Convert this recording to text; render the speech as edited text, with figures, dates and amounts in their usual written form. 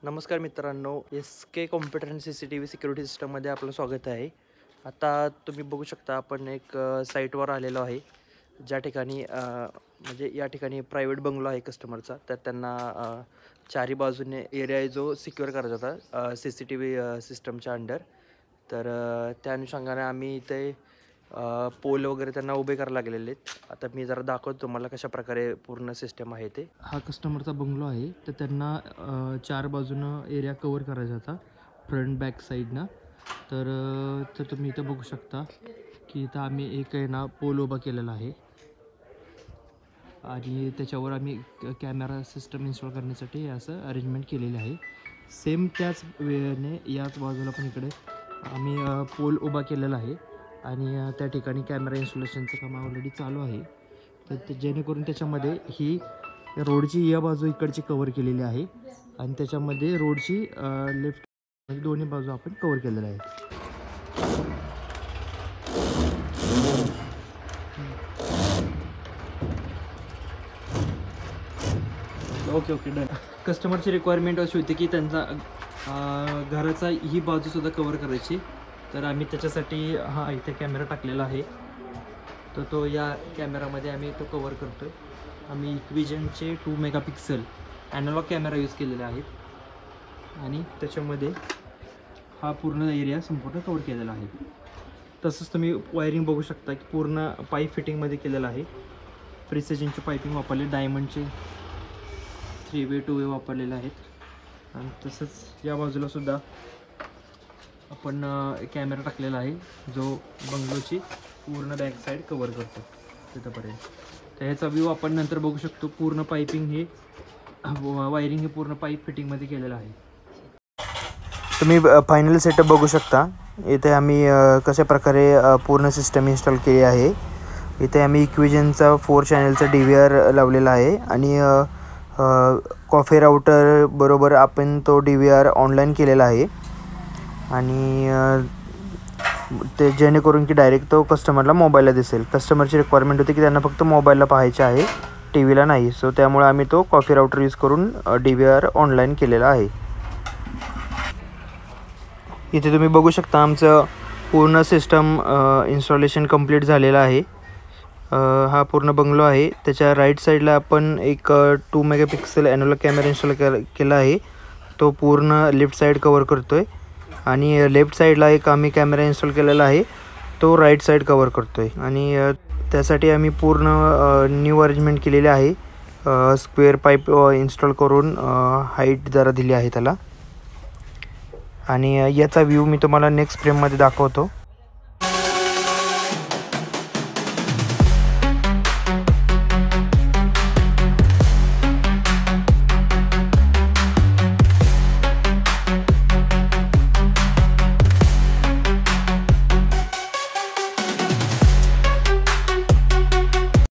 नमस्कार मित्रांनो, SK computer and CCTV security सिस्टममध्ये आपलं स्वागत आहे. आता तुम्ही बघू शकता आपण एक साईटवर आलेलो आहे. ज्या ठिकाणी म्हणजे या ठिकाणी प्रायव्हेट बंगलो आहे कस्टमरचा. तर त्यांना चारी बाजूने एरिया आहे जो सिक्युअर करायचा होता CCTV सिस्टमच्या अंडर. तर त्या अनुषंगाने आम्ही इथे पोल वगैरे त्यांना उभे करायला लागलेले आहेत. आता मी जरा दाखवतो तुम्हाला कशाप्रकारे पूर्ण सिस्टम आहे ते. हा कस्टमरचा बंगलो आहे. तर त्यांना चार बाजूनं एरिया कवर करायचा होता फ्रंट बॅक साईडनं. तर तुम्ही इथं बघू शकता की इथं आम्ही एक आहे ना पोल उभा केलेला आहे आणि त्याच्यावर आम्ही कॅमेरा सिस्टम इन्स्टॉल करण्यासाठी असं अरेंजमेंट केलेली आहे. सेम त्याच वेळेने याच बाजूला पण इकडे आम्ही पोल उभा केलेला आहे आणि त्या ठिकाणी कॅमेरा इन्स्टॉलेशनचं काम ऑलरेडी चालू आहे. तर ते जेणेकरून त्याच्यामध्ये ही रोडची या बाजू इकडची कवर केलेली आहे आणि त्याच्यामध्ये रोडची लेफ्ट म्हणजे दोन्ही बाजू आपण कवर केलेल्या आहेत. Okay done. कस्टमरची रिक्वायरमेंट अशी होती की त्यांचा घराचा ही बाजूसुद्धा कवर करायची. तर आम्ही त्याच्यासाठी इथे कॅमेरा टाकलेला आहे. तर तो या कॅमेरामध्ये आम्ही तो कवर करतो आहे. आम्ही इक्विजनचे 2 मेगापिक्सल ॲनालॉग कॅमेरा यूज केलेले आहेत आणि त्याच्यामध्ये हा पूर्ण एरिया संपूर्ण कवर केलेला आहे. तसंच तुम्ही वायरिंग बघू शकता की पूर्ण पाईप फिटिंगमध्ये केलेलं आहे. प्रिसिजनची पाईपिंग वापरली, डायमंडचे 3-way 2-way वापरलेले आहेत आणि तसंच या बाजूलासुद्धा आपण कॅमेरा टाकलेला आहे जो बंगलोची पूर्ण बॅक साईड कवर करतो तिथंपर्यंत. तर ह्याचा व्ह्यू आपण नंतर बघू शकतो. पूर्ण पाईपिंग हे वायरिंग हे पूर्ण पाईप फिटिंगमध्ये केलेलं आहे. तुम्ही फायनल सेटअप बघू शकता. इथे आम्ही कशा प्रकारे पूर्ण सिस्टम इन्स्टॉल केली आहे. इथे आम्ही इक्विजनचा 4 चॅनलचा DVR लावलेला आहे आणि कॉफी राउटर बरोबर आपण तो DVR ऑनलाईन केलेला आहे आणि ते जेणेकरून की डायरेक्ट तो कस्टमरला मोबाईलला दिसेल. कस्टमरची रिक्वायरमेंट होती की त्यांना फक्त मोबाईलला पाहायचे आहे, TVला नाही. सो त्यामुळे आम्ही तो कॉफी राउटर यूज करून DVR ऑनलाईन केलेला आहे. इथे तुम्ही बघू शकता आमचं पूर्ण सिस्टम इन्स्टॉलेशन कंप्लीट झालेलं आहे. हा पूर्ण बंगलो आहे. त्याच्या राईट साईडला आपण एक 2 मेगापिक्सल ॲनालॉग कॅमेरा इन्स्टॉल केला आहे. तो पूर्ण लेफ्ट साईड कवर करतो आहे आणि लेफ्ट साईडला एक आम्ही कॅमेरा इन्स्टॉल केलेला आहे, तो राईट साईड कवर करतो आहे आणि त्यासाठी आम्ही पूर्ण न्यू अरेंजमेंट केलेली आहे. स्क्वेअर पाईप इन्स्टॉल करून हाईट जरा दिली आहे त्याला आणि याचा व्ह्यू मी तुम्हाला नेक्स्ट फ्रेममध्ये दाखवतो.